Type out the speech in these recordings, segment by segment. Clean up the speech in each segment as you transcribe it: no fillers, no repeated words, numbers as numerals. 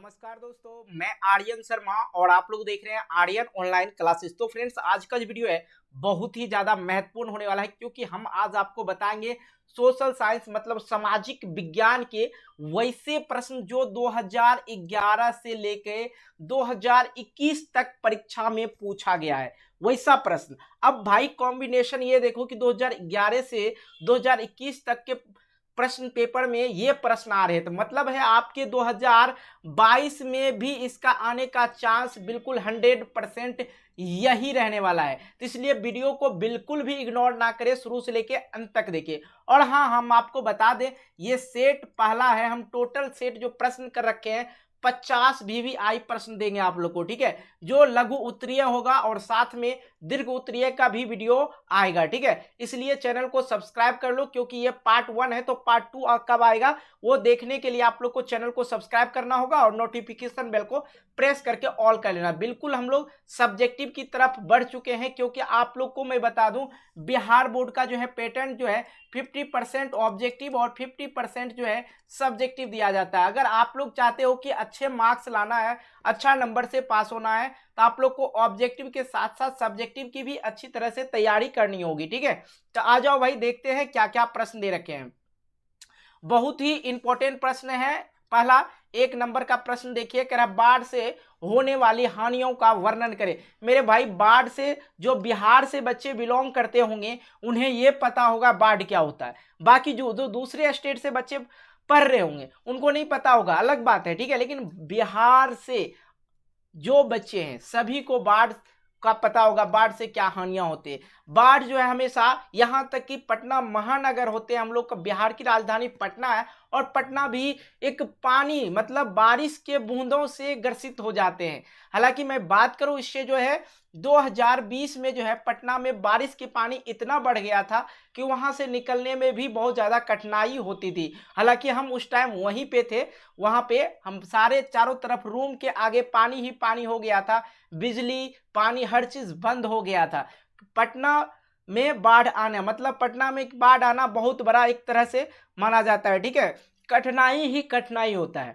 नमस्कार दोस्तों, मैं आर्यन शर्मा और आप लोग देख रहे हैं आर्यन ऑनलाइन क्लासेस। तो फ्रेंड्स, आज का जो वीडियो है बहुत ही ज्यादा महत्वपूर्ण होने वाला है, क्योंकि हम आज आपको बताएंगे सोशल साइंस मतलब सामाजिक विज्ञान के वैसे प्रश्न जो 2011 से लेके 2021 तक परीक्षा में पूछा गया है, वैसा प्रश्न। अब भाई कॉम्बिनेशन ये देखो कि 2011 से 2021 तक के प्रश्न पेपर में ये प्रश्न आ रहे थे, मतलब है आपके 2022 में भी इसका आने का चांस बिल्कुल 100% यही रहने वाला है। तो इसलिए वीडियो को बिल्कुल भी इग्नोर ना करें, शुरू से लेके अंत तक देखिए। और हाँ, हम आपको बता दें ये सेट पहला है, हम टोटल सेट जो प्रश्न कर रखे हैं 50 VVI प्रश्न देंगे आप लोग को, ठीक है, जो लघु उत्तरीय होगा और साथ में दीर्घ उत्तरीय का भी वीडियो आएगा, ठीक है। इसलिए चैनल को सब्सक्राइब कर लो, क्योंकि ये पार्ट 1 है, तो पार्ट 2 कब आएगा वो देखने के लिए आप लोग को चैनल को सब्सक्राइब करना होगा और नोटिफिकेशन बेल को प्रेस करके ऑल कर लेना। बिल्कुल हम लोग सब्जेक्टिव की तरफ बढ़ चुके हैं, क्योंकि आप लोग को मैं बता दूं बिहार बोर्ड का जो है पैटर्न जो है 50% ऑब्जेक्टिव और 50% जो है सब्जेक्टिव दिया जाता है। अगर आप लोग चाहते हो कि अच्छे मार्क्स लाना है, अच्छा नंबर से पास होना है, तो आप लोग को ऑब्जेक्टिव के साथ साथ सब्जेक्टिव की भी अच्छी तरह से तैयारी करनी होगी, ठीक है। तो आ जाओ भाई, देखते हैं क्या क्या प्रश्न दे रखे हैं। बहुत ही इंपॉर्टेंट प्रश्न है। पहला 1 नंबर का प्रश्न देखिए, कह रहा बाढ़ से होने वाली हानियों का वर्णन करें। मेरे भाई, बाढ़ से जो बिहार से बच्चे बिलोंग करते होंगे उन्हें यह पता होगा बाढ़ क्या होता है। बाकी जो दूसरे स्टेट से बच्चे पढ़ रहे होंगे उनको नहीं पता होगा, अलग बात है, ठीक है। लेकिन बिहार से जो बच्चे हैं सभी को बाढ़ का पता होगा, बाढ़ से क्या हानियां होती है। बाढ़ जो है हमेशा, यहां तक कि पटना महानगर होते हैं, हम लोग का बिहार की राजधानी पटना है, और पटना भी एक पानी मतलब बारिश के बूंदों से ग्रसित हो जाते हैं। हालांकि मैं बात करूं, इससे जो है 2020 में जो है पटना में बारिश के पानी इतना बढ़ गया था कि वहां से निकलने में भी बहुत ज्यादा कठिनाई होती थी। हालांकि हम उस टाइम वहीं पे थे, वहां पे हम सारे चारों तरफ रूम के आगे पानी ही पानी हो गया था, बिजली पानी हर चीज बंद हो गया था। पटना में बाढ़ आना मतलब पटना में बाढ़ आना बहुत बड़ा एक तरह से माना जाता है, ठीक है। कठिनाई ही कठिनाई होता है।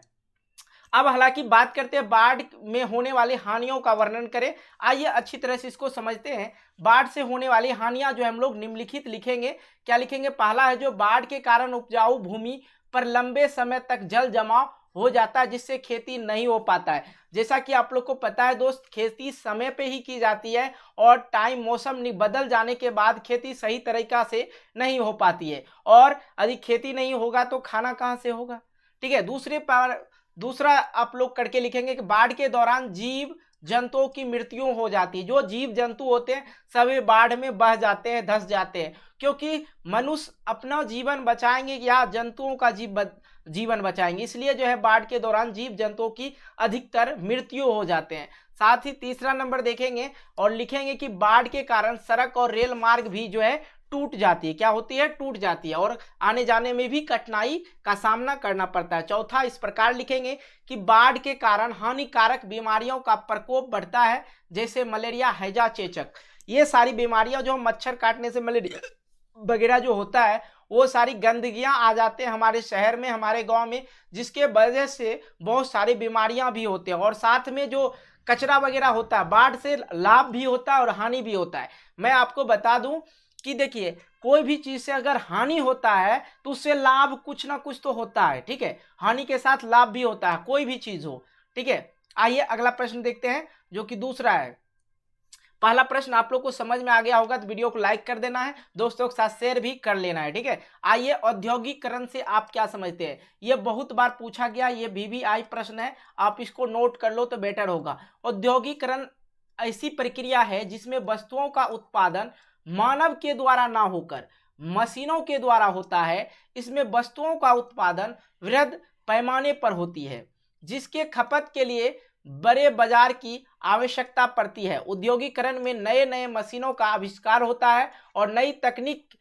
अब हालांकि बात करते हैं बाढ़ में होने वाली हानियों का वर्णन करें। आइए अच्छी तरह से इसको समझते हैं। बाढ़ से होने वाली हानियां जो हम लोग निम्नलिखित लिखेंगे। क्या लिखेंगे? पहला है जो बाढ़ के कारण उपजाऊ भूमि पर लंबे समय तक जल जमाव हो जाता है, जिससे खेती नहीं हो पाता है। जैसा कि आप लोग को पता है दोस्त, खेती समय पे ही की जाती है और टाइम मौसम बदल जाने के बाद खेती सही तरीका से नहीं हो पाती है, और यदि खेती नहीं होगा तो खाना कहाँ से होगा, ठीक है। दूसरा आप लोग करके लिखेंगे कि बाढ़ के दौरान जीव जंतुओं की मृत्यु हो जाती है। जो जीव जंतु होते हैं सभी बाढ़ में बह जाते हैं, धंस जाते हैं, क्योंकि मनुष्य अपना जीवन बचाएंगे या जंतुओं का जीवन बचाएंगे, इसलिए जो है बाढ़ के दौरान जीव जंतुओं की अधिकतर मृत्यु हो जाते हैं। साथ ही तीसरा नंबर देखेंगे और लिखेंगे कि बाढ़ के कारण सड़क और रेल मार्ग भी जो है टूट जाती है। क्या होती है? टूट जाती है, और आने जाने में भी कठिनाई का सामना करना पड़ता है। चौथा इस प्रकार लिखेंगे कि बाढ़ के कारण हानिकारक बीमारियों का प्रकोप बढ़ता है, जैसे मलेरिया, हैजा, चेचक। ये सारी बीमारियां जो मच्छर काटने से मलेरिया वगैरह जो होता है, वो सारी गंदगियां आ जाते हैं हमारे शहर में, हमारे गांव में, जिसके वजह से बहुत सारी बीमारियां भी होती हैं। और साथ में जो कचरा वगैरह होता है, बाढ़ से लाभ भी होता है और हानि भी होता है। मैं आपको बता दूं कि देखिए, कोई भी चीज से अगर हानि होता है तो उससे लाभ कुछ ना कुछ तो होता है, ठीक है। हानि के साथ लाभ भी होता है, कोई भी चीज हो, ठीक है। आइए अगला प्रश्न देखते हैं, जो कि दूसरा है। पहला प्रश्न आप लोग को समझ में आ गया होगा तो वीडियो को लाइक कर देना है, दोस्तों के साथ शेयर भी कर लेना है, ठीक है। आइए, औद्योगिकरण से आप क्या समझते हैं? यह बहुत बार पूछा गया, ये VVI प्रश्न है, आप इसको नोट कर लो तो बेटर होगा। औद्योगिकरण ऐसी प्रक्रिया है जिसमें वस्तुओं का उत्पादन मानव के द्वारा ना होकर मशीनों के द्वारा होता है। इसमें वस्तुओं का उत्पादन वृहद पैमाने पर होती है, जिसके खपत के लिए बड़े बाजार की आवश्यकता पड़ती है। औद्योगिकरण में नए नए मशीनों का आविष्कार होता है और नई तकनीक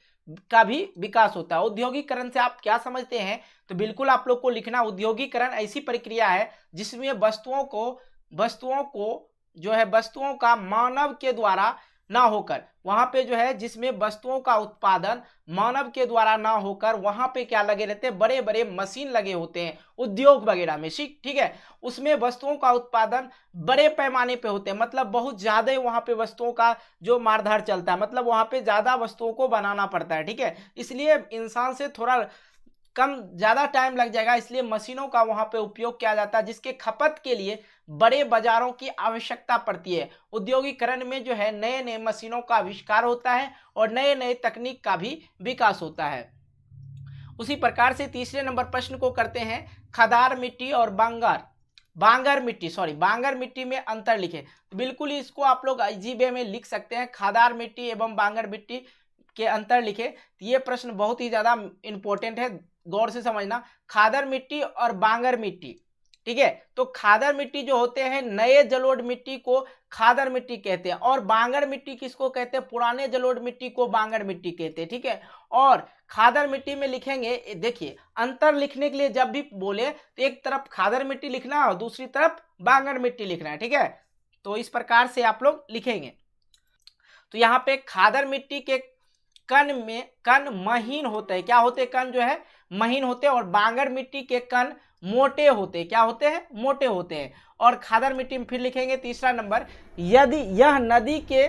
का भी विकास होता है। औद्योगिकरण से आप क्या समझते हैं? तो बिल्कुल आप लोग को लिखना, औद्योगिकरण ऐसी प्रक्रिया है जिसमें वस्तुओं को जो है वस्तुओं का मानव के द्वारा ना होकर, वहां पे जो है जिसमें वस्तुओं का उत्पादन मानव के द्वारा ना होकर वहां पे क्या लगे रहते हैं, बड़े बड़े मशीन लगे होते हैं उद्योग वगैरह में, ठीक है। उसमें वस्तुओं का उत्पादन बड़े पैमाने पे होते हैं, मतलब बहुत ज्यादा वहां पे वस्तुओं का जो मारधाड़ चलता है, मतलब वहां पे ज्यादा वस्तुओं को बनाना पड़ता है, ठीक है। इसलिए इंसान से थोड़ा कम ज्यादा टाइम लग जाएगा, इसलिए मशीनों का वहां पे उपयोग किया जाता है, जिसके खपत के लिए बड़े बाजारों की आवश्यकता पड़ती है। औद्योगिकरण में जो है नए नए मशीनों का आविष्कार होता है और नए नए तकनीक का भी विकास होता है। उसी प्रकार से तीसरे नंबर प्रश्न को करते हैं, खदार मिट्टी और बांगर मिट्टी में अंतर लिखें। तो बिल्कुल इसको आप लोग इजी वे में लिख सकते हैं, खदार मिट्टी एवं बांगर मिट्टी के अंतर लिखे। ये प्रश्न बहुत ही ज्यादा इंपॉर्टेंट है, गौर से समझना। खादर मिट्टी और बांगर मिट्टी, ठीक है। तो खादर मिट्टी जो होते हैं, नए जलोढ़ मिट्टी को खादर मिट्टी कहते हैं, और बांगर मिट्टी किसको कहते हैं, पुराने जलोढ़ मिट्टी को बांगर मिट्टी कहते हैं, ठीक है। और खादर मिट्टी में लिखेंगे, देखिए अंतर लिखने के लिए जब भी बोले तो एक तरफ खादर मिट्टी लिखना और दूसरी तरफ बांगर मिट्टी लिखना है, ठीक है। तो इस प्रकार से आप लोग लिखेंगे। तो यहाँ पे खादर मिट्टी के कण महीन होते हैं, क्या होते हैं, कण जो है महीन होते हैं, और बांगर मिट्टी के कण मोटे होते हैं, क्या होते हैं, मोटे होते हैं। और खादर मिट्टी में फिर लिखेंगे तीसरा नंबर, यदि यह नदी के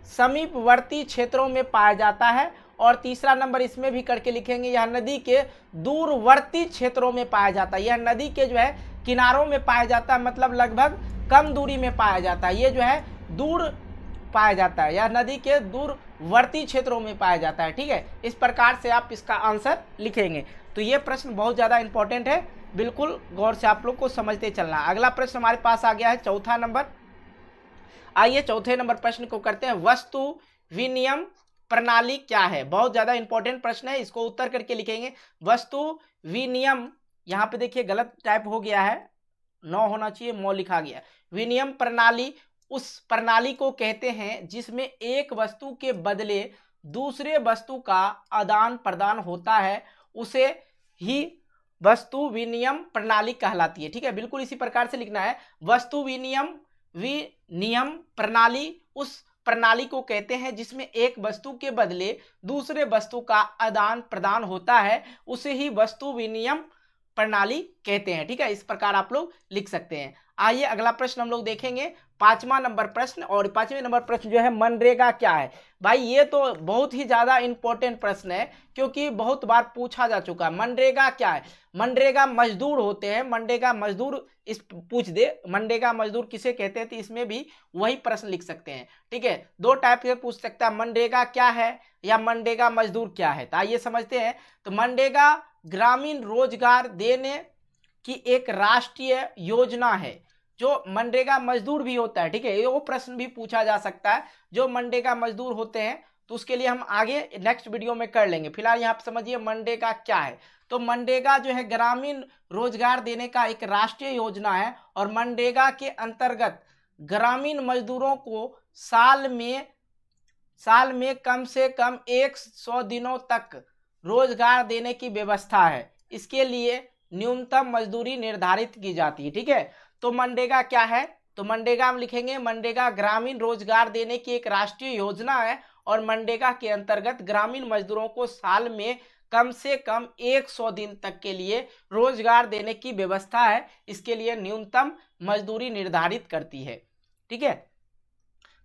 समीपवर्ती क्षेत्रों में पाया जाता है, और तीसरा नंबर इसमें भी करके लिखेंगे, यह नदी के दूरवर्ती क्षेत्रों में पाया जाता है। यह नदी के जो है किनारों में पाया जाता है, मतलब लगभग कम दूरी में पाया जाता है, ये जो है दूर पाया जाता है, या नदी के दूरवर्ती क्षेत्रों में पाया जाता है, ठीक है। इस प्रकार से आप इसका आंसर लिखेंगे। तो ये प्रश्न बहुत ज्यादा इंपॉर्टेंट है, बिल्कुल गौर से आप लोग को समझते चलना। अगला प्रश्न हमारे पास आ गया है चौथा नंबर। आइए चौथे नंबर प्रश्न को करते हैं, वस्तु विनिमय प्रणाली क्या है। बहुत ज्यादा इंपॉर्टेंट प्रश्न है, इसको उत्तर करके लिखेंगे। वस्तु विनिमय, यहाँ पे देखिए गलत टाइप हो गया है, 9 होना चाहिए, मौ लिखा गया। विनिमय प्रणाली उस प्रणाली को कहते हैं जिसमें एक वस्तु के बदले दूसरे वस्तु का आदान प्रदान होता है, उसे ही वस्तु विनिमय प्रणाली कहलाती है, ठीक है। बिल्कुल इसी प्रकार से लिखना है, वस्तु विनिमय प्रणाली उस प्रणाली को कहते हैं जिसमें एक वस्तु के बदले दूसरे वस्तु का आदान प्रदान होता है, उसे ही वस्तु विनिमय प्रणाली कहते हैं, ठीक है। इस प्रकार आप लोग लिख सकते हैं। आइए अगला प्रश्न हम लोग देखेंगे, 5वां नंबर प्रश्न। और 5वें नंबर प्रश्न जो है, मनरेगा क्या है। भाई ये तो बहुत ही ज्यादा इंपॉर्टेंट प्रश्न है, क्योंकि बहुत बार पूछा जा चुका है। मनरेगा क्या है, मनरेगा मजदूर होते हैं, मनरेगा मजदूर, इस पूछ दे मनरेगा मजदूर किसे कहते हैं, तो इसमें भी वही प्रश्न लिख सकते हैं, ठीक है। दो टाइप से पूछ सकता है, मनरेगा क्या है या मनरेगा मजदूर क्या है। तो आइए समझते हैं। तो मनरेगा ग्रामीण रोजगार देने की एक राष्ट्रीय योजना है। जो मनरेगा मजदूर भी होता है, ठीक है, वो प्रश्न भी पूछा जा सकता है। जो मनरेगा मजदूर होते हैं तो उसके लिए हम आगे नेक्स्ट वीडियो में कर लेंगे। फिलहाल यहाँ पे समझिए मनरेगा क्या है। तो मनरेगा जो है ग्रामीण रोजगार देने का एक राष्ट्रीय योजना है, और मनरेगा के अंतर्गत ग्रामीण मजदूरों को साल में कम से कम 100 दिनों तक रोजगार देने की व्यवस्था है। इसके लिए न्यूनतम मजदूरी निर्धारित की जाती है, ठीक है। तो मनरेगा क्या है, तो मनरेगा हम लिखेंगे, मनरेगा ग्रामीण रोजगार देने की एक राष्ट्रीय योजना है, और मनरेगा के अंतर्गत ग्रामीण मजदूरों को साल में कम से कम 100 दिन तक के लिए रोजगार देने की व्यवस्था है। इसके लिए न्यूनतम मजदूरी निर्धारित करती है, ठीक है।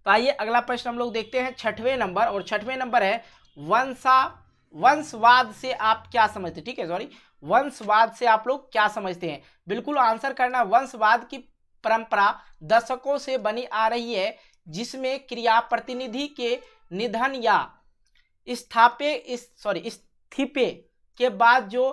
तो आइए अगला प्रश्न हम लोग देखते हैं, 6वें नंबर। और 6वें नंबर है, वंशवाद से आप क्या समझते हैं, ठीक है, सॉरी, वंशवाद से आप लोग क्या समझते हैं। बिल्कुल आंसर करना। वंशवाद की परंपरा दशकों से बनी आ रही है, जिसमें क्रिया प्रतिनिधि के निधन या इस्तीफे के बाद जो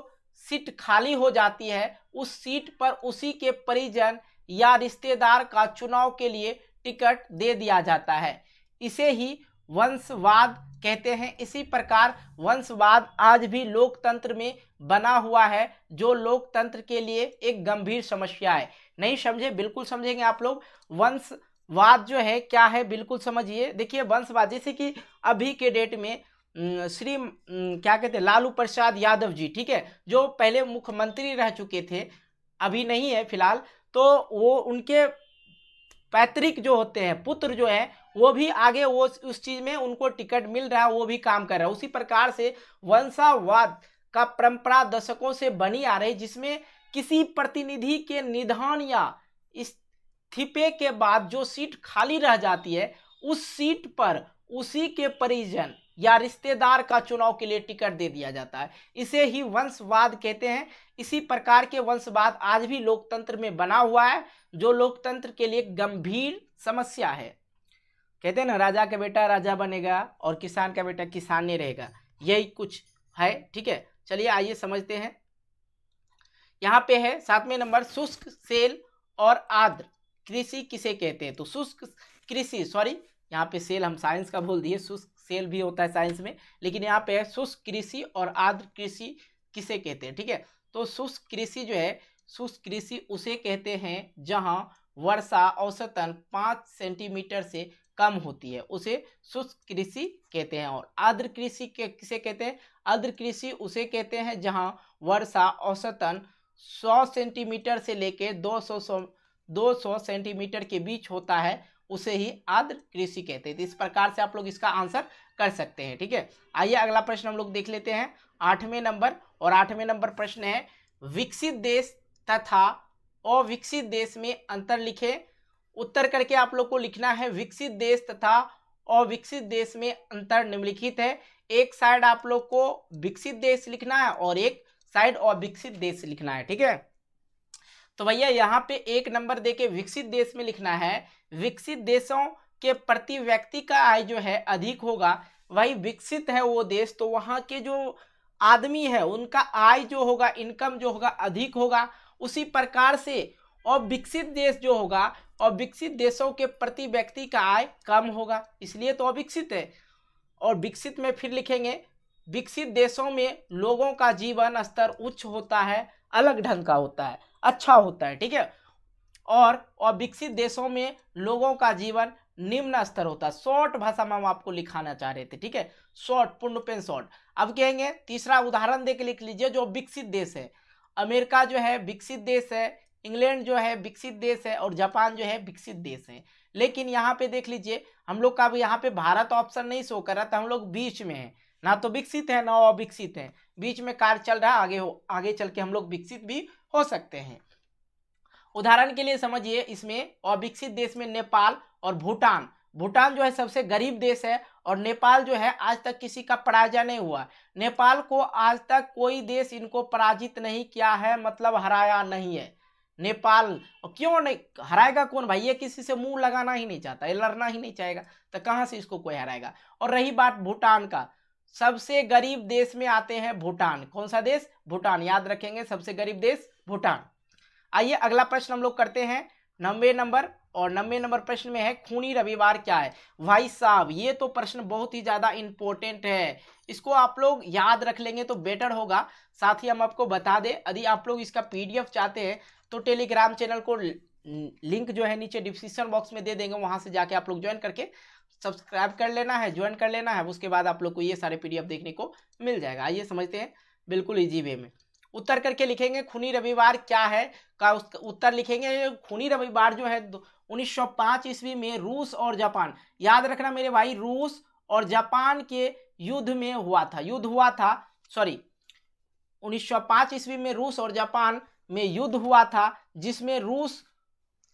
सीट खाली हो जाती है, उस सीट पर उसी के परिजन या रिश्तेदार का चुनाव के लिए टिकट दे दिया जाता है। इसे ही वंशवाद कहते हैं। इसी प्रकार वंशवाद आज भी लोकतंत्र में बना हुआ है, जो लोकतंत्र के लिए एक गंभीर समस्या है। नहीं समझे, बिल्कुल समझेंगे आप लोग। वंशवाद जो है क्या है, बिल्कुल समझिए। देखिए वंशवाद, जैसे कि अभी के डेट में श्री क्या कहते हैं, लालू प्रसाद यादव जी, ठीक है, जो पहले मुख्यमंत्री रह चुके थे, अभी नहीं है फिलहाल, तो वो उनके पैतृक जो होते हैं, पुत्र जो है, वो भी आगे वो उस चीज में उनको टिकट मिल रहा है, वो भी काम कर रहा है। उसी प्रकार से वंशावाद का परंपरा दशकों से बनी आ रही, जिसमें किसी प्रतिनिधि के निधन या इस्तीफे के बाद जो सीट खाली रह जाती है, उस सीट पर उसी के परिजन या रिश्तेदार का चुनाव के लिए टिकट दे दिया जाता है। इसे ही वंशवाद कहते हैं। इसी प्रकार के वंशवाद आज भी लोकतंत्र में बना हुआ है, जो लोकतंत्र के लिए गंभीर समस्या है। कहते हैं ना, राजा का बेटा राजा बनेगा और किसान का बेटा किसान नहीं रहेगा, यही कुछ है। ठीक है, चलिए आइए समझते हैं। यहाँ पे है 7वें नंबर, शुष्क सेल और आर्द्र कृषि किसे कहते हैं? तो शुष्क कृषि, सॉरी यहाँ पे सेल हम साइंस का बोल दिए, शुष्क सेल भी होता है साइंस में, लेकिन यहाँ पे है शुष्क कृषि और आर्द्र कृषि किसे कहते हैं। ठीक है, तो शुष्क कृषि जो है, शुष्क कृषि उसे कहते हैं जहां वर्षा औसतन 5 सेंटीमीटर से कम होती है, उसे शुष्क कृषि कहते हैं। और आर्द्र कृषि किसे कहते हैं? आर्द्र कृषि उसे कहते हैं जहां वर्षा औसतन 100 सेंटीमीटर से लेके 200 सेंटीमीटर के बीच होता है, उसे ही आर्द्र कृषि कहते हैं। तो इस प्रकार से आप लोग इसका आंसर कर सकते हैं। ठीक है, आइए अगला प्रश्न हम लोग देख लेते हैं, 8वें नंबर। और 8वें नंबर प्रश्न है, विकसित देश तथा अविकसित देश में अंतर लिखे। उत्तर करके आप लोग को लिखना है, विकसित देश तथा अविकसित देश में अंतर निम्नलिखित है। एक साइड आप लोग को विकसित देश लिखना है और एक साइड अविकसित देश लिखना है। ठीक है, तो भैया यहाँ पे 1 नंबर देके विकसित देश में लिखना है, विकसित देशों के प्रति व्यक्ति का आय जो है अधिक होगा। वही विकसित है वो देश, तो वहाँ के जो आदमी है उनका आय जो होगा, इनकम जो होगा अधिक होगा। उसी प्रकार से अविकसित देश जो होगा, अविकसित देशों के प्रति व्यक्ति का आय कम होगा, इसलिए तो अविकसित है। और विकसित में फिर लिखेंगे, विकसित देशों में लोगों का जीवन स्तर उच्च होता है, अलग ढंग का होता है, अच्छा होता है। ठीक है, और अविकसित देशों में लोगों का जीवन निम्न स्तर होता है। शॉर्ट भाषा में हम आपको लिखाना चाह रहे थे। ठीक है, शॉर्ट, पूर्ण पेन शॉर्ट। अब कहेंगे तीसरा उदाहरण देके लिख लीजिए, जो विकसित देश है, अमेरिका जो है विकसित देश है, इंग्लैंड जो है विकसित देश है, और जापान जो है विकसित देश है। लेकिन यहाँ पे देख लीजिए, हम लोग का अब यहाँ पे भारत ऑप्शन नहीं शो कर रहा था, हम लोग बीच में है, ना तो विकसित है ना अविकसित है, बीच में कार्य चल रहा है। आगे चल के हम लोग विकसित भी हो सकते हैं। उदाहरण के लिए समझिए, इसमें अविकसित देश में नेपाल और भूटान। भूटान जो है सबसे गरीब देश है, और नेपाल जो है आज तक किसी का पराजय नहीं हुआ। नेपाल को आज तक कोई देश इनको पराजित नहीं किया है, मतलब हराया नहीं है नेपाल। क्यों नहीं हराएगा? कौन भाई, ये किसी से मुंह लगाना ही नहीं चाहता, ये लड़ना ही नहीं चाहेगा, तो कहां से इसको कोई हराएगा। और रही बात भूटान का, सबसे गरीब देश में आते हैं भूटान। कौन सा देश? भूटान, याद रखेंगे, सबसे गरीब देश भूटान। आइए अगला प्रश्न हम लोग करते हैं, 90 नंबर। और 90 नंबर प्रश्न में है, खूनी रविवार क्या है? भाई साहब, ये तो प्रश्न बहुत ही ज्यादा इंपॉर्टेंट है, इसको आप लोग याद रख लेंगे तो बेटर होगा। साथ ही हम आपको बता दें, यदि आप लोग इसका पीडीएफ चाहते हैं तो टेलीग्राम चैनल को लिंक जो है नीचे डिस्क्रिप्शन बॉक्स में दे देंगे, वहां से जाके आप लोग ज्वाइन करके सब्सक्राइब कर लेना है, ज्वाइन कर लेना है। उसके बाद आप लोग को ये सारे पीडीएफ देखने को मिल जाएगा। आइए समझते हैं बिल्कुल इजी वे में। उत्तर करके लिखेंगे, खूनी रविवार क्या है का उत्तर लिखेंगे। खूनी रविवार जो है 1905 ईस्वी में रूस और जापान, याद रखना मेरे भाई, रूस और जापान के युद्ध में हुआ था, 1905 ईस्वी में रूस और जापान में युद्ध हुआ था, जिसमें रूस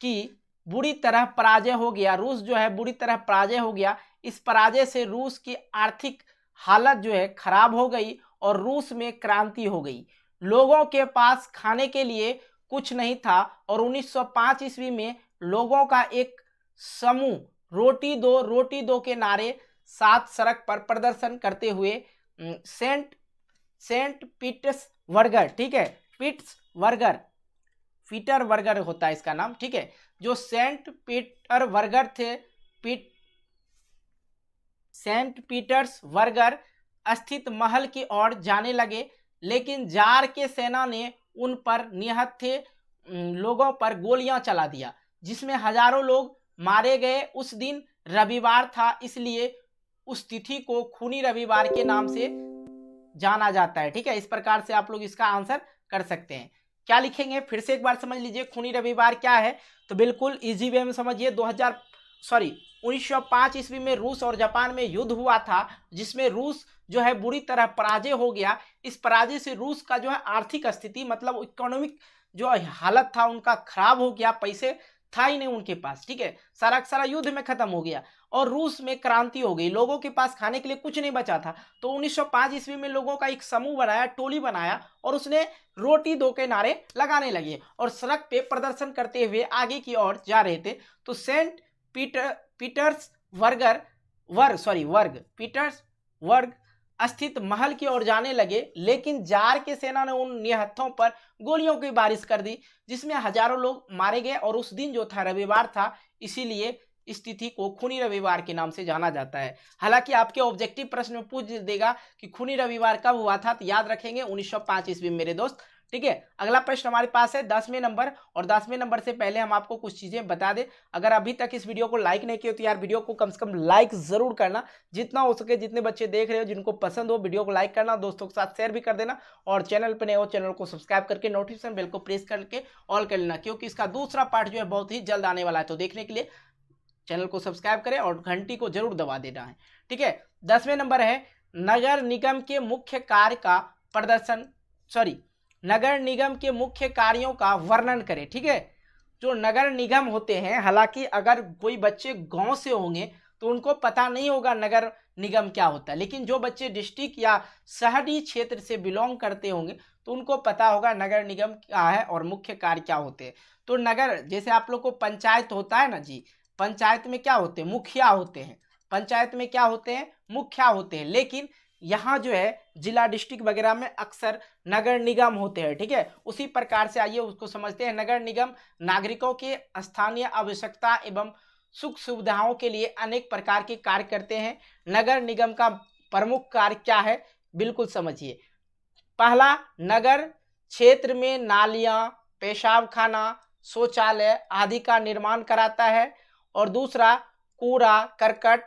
की बुरी तरह पराजय हो गया। रूस जो है बुरी तरह पराजय हो गया। इस पराजय से रूस की आर्थिक हालत जो है खराब हो गई और रूस में क्रांति हो गई। लोगों के पास खाने के लिए कुछ नहीं था, और 1905 ईस्वी में लोगों का एक समूह रोटी दो के नारे साथ सड़क पर प्रदर्शन करते हुए सेंट पीटर्सबर्ग, ठीक है, पीटरबर्ग होता है इसका नाम, ठीक है, जो सेंट पीटर्सबर्ग स्थित महल की ओर जाने लगे, लेकिन जार के सेना ने उन पर निहत्थे लोगों पर गोलियां चला दिया, जिसमें हजारों लोग मारे गए। उस दिन रविवार था, इसलिए उस तिथि को खूनी रविवार के नाम से जाना जाता है। ठीक है, इस प्रकार से आप लोग इसका आंसर कर सकते हैं। क्या लिखेंगे फिर से एक बार समझ लीजिए, खूनी रविवार क्या है। तो बिल्कुल इजी वे में समझिए, 1905 ईस्वी में रूस और जापान में युद्ध हुआ था, जिसमें रूस जो है बुरी तरह पराजय हो गया। इस पराजय से रूस का जो है आर्थिक स्थिति मतलब इकोनॉमिक जो हालत था उनका खराब हो गया, पैसे था ही नहीं उनके पास, ठीक है, सारा सारा युद्ध में खत्म हो गया और रूस में क्रांति हो गई, लोगों के पास खाने के लिए कुछ नहीं बचा था। तो 1905 ईस्वी में लोगों का एक समूह बनाया, टोली बनाया और उसने रोटी दो के नारे लगाने लगे और सड़क पे प्रदर्शन करते हुए आगे की ओर जा रहे थे। तो सेंट पीटर्सबर्ग स्थित महल की ओर जाने लगे, लेकिन जार के सेना ने उन निहत्थों पर गोलियों की बारिश कर दी, जिसमें हजारों लोग मारे गए। और उस दिन जो था रविवार था, इसीलिए इस तिथि को खूनी रविवार के नाम से जाना जाता है। हालांकि आपके ऑब्जेक्टिव प्रश्न में पूछ देगा कि खूनी रविवार कब हुआ था, तो याद रखेंगे 1905 ईस्वी में मेरे दोस्त, ठीक है। अगला प्रश्न हमारे पास है 10वें नंबर, और 10वें नंबर से पहले हम आपको कुछ चीजें बता दें। अगर अभी तक इस वीडियो को लाइक नहीं किया तो यार वीडियो को कम से कम लाइक जरूर करना, जितना हो सके, जितने बच्चे देख रहे हो जिनको पसंद हो वीडियो को लाइक करना, दोस्तों के साथ शेयर भी कर देना, और चैनल पर नए हो चैनल को सब्सक्राइब करके नोटिफिकेशन बेल को प्रेस करके ऑल कर लेना, क्योंकि इसका दूसरा पार्ट जो है बहुत ही जल्द आने वाला है। तो देखने के लिए चैनल को सब्सक्राइब करें और घंटी को जरूर दबा देना है, ठीक है। 10वें नंबर है नगर निगम के मुख्य कार्य का प्रदर्शन नगर निगम के मुख्य कार्यों का वर्णन करें, ठीक है। जो नगर निगम होते हैं, हालांकि अगर कोई बच्चे गांव से होंगे तो उनको पता नहीं होगा नगर निगम क्या होता है, लेकिन जो बच्चे डिस्ट्रिक्ट या शहरी क्षेत्र से बिलोंग करते होंगे तो उनको पता होगा नगर निगम क्या है और मुख्य कार्य क्या होते हैं। तो नगर, जैसे आप लोग को पंचायत होता है ना जी, पंचायत में क्या होते हैं, मुखिया होते हैं। पंचायत में क्या होते हैं, मुखिया होते हैं, लेकिन यहाँ जो है जिला डिस्ट्रिक्ट वगैरह में अक्सर नगर निगम होते हैं, ठीक है। उसी प्रकार से आइए उसको समझते हैं। नगर निगम नागरिकों के स्थानीय आवश्यकता एवं सुख सुविधाओं के लिए अनेक प्रकार के कार्य करते हैं। नगर निगम का प्रमुख कार्य क्या है, बिल्कुल समझिए। पहला, नगर क्षेत्र में नालियां, पेशाब खाना, शौचालय आदि का निर्माण कराता है। और दूसरा, कूड़ा करकट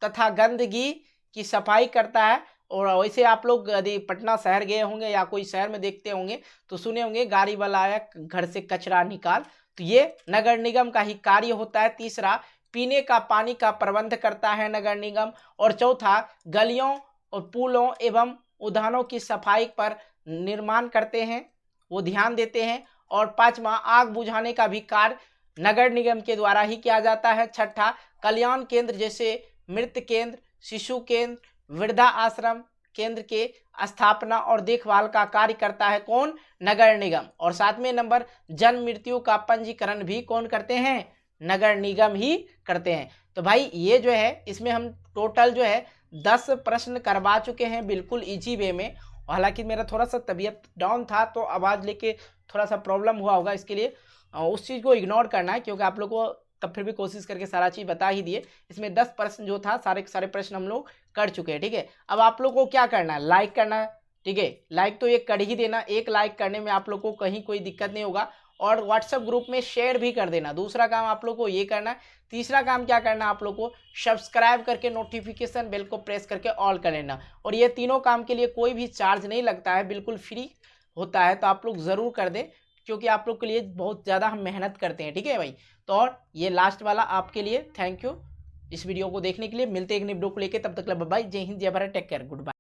तथा गंदगी की सफाई करता है। और वैसे आप लोग यदि पटना शहर गए होंगे या कोई शहर में देखते होंगे तो सुने होंगे गाड़ी वाला आया घर से कचरा निकाल, तो ये नगर निगम का ही कार्य होता है। तीसरा, पीने का पानी का प्रबंध करता है नगर निगम। और चौथा, गलियों और पुलों एवं उद्यानों की सफाई पर निर्माण करते हैं, वो ध्यान देते हैं। और पांचवा, आग बुझाने का भी कार्य नगर निगम के द्वारा ही किया जाता है। छठा, कल्याण केंद्र जैसे मृत केंद्र, शिशु केंद्र, वृद्धा आश्रम केंद्र के स्थापना और देखभाल का कार्य करता है कौन, नगर निगम। और 7वें नंबर, जन्म मृत्यु का पंजीकरण भी कौन करते हैं, नगर निगम ही करते हैं। तो भाई ये जो है इसमें हम टोटल जो है 10 प्रश्न करवा चुके हैं बिल्कुल इजी वे में। हालांकि मेरा थोड़ा सा तबीयत डाउन था तो आवाज़ लेके थोड़ा सा प्रॉब्लम हुआ होगा, इसके लिए उस चीज़ को इग्नोर करना है, क्योंकि आप लोग को तब फिर भी कोशिश करके सारा चीज़ बता ही दिए। इसमें 10 प्रश्न जो था सारे सारे प्रश्न हम लोग कर चुके हैं, ठीक है। अब आप लोग को क्या करना है, लाइक करना है, ठीक है। लाइक तो एक कर ही देना, एक लाइक करने में आप लोग को कहीं कोई दिक्कत नहीं होगा। और व्हाट्सएप ग्रुप में शेयर भी कर देना। दूसरा काम आप लोग को ये करना है। तीसरा काम क्या करना है, आप लोग को सब्सक्राइब करके नोटिफिकेशन बेल को प्रेस करके ऑल कर लेना। और ये तीनों काम के लिए कोई भी चार्ज नहीं लगता है, बिल्कुल फ्री होता है, तो आप लोग ज़रूर कर दें, क्योंकि आप लोग के लिए बहुत ज़्यादा हम मेहनत करते हैं, ठीक है भाई। तो और ये लास्ट वाला आपके लिए, थैंक यू इस वीडियो को देखने के लिए। मिलते हैं एक नई वीडियो को लेकर, तब तक बाय बाय, जय हिंद जय Bharat, take care, good bye.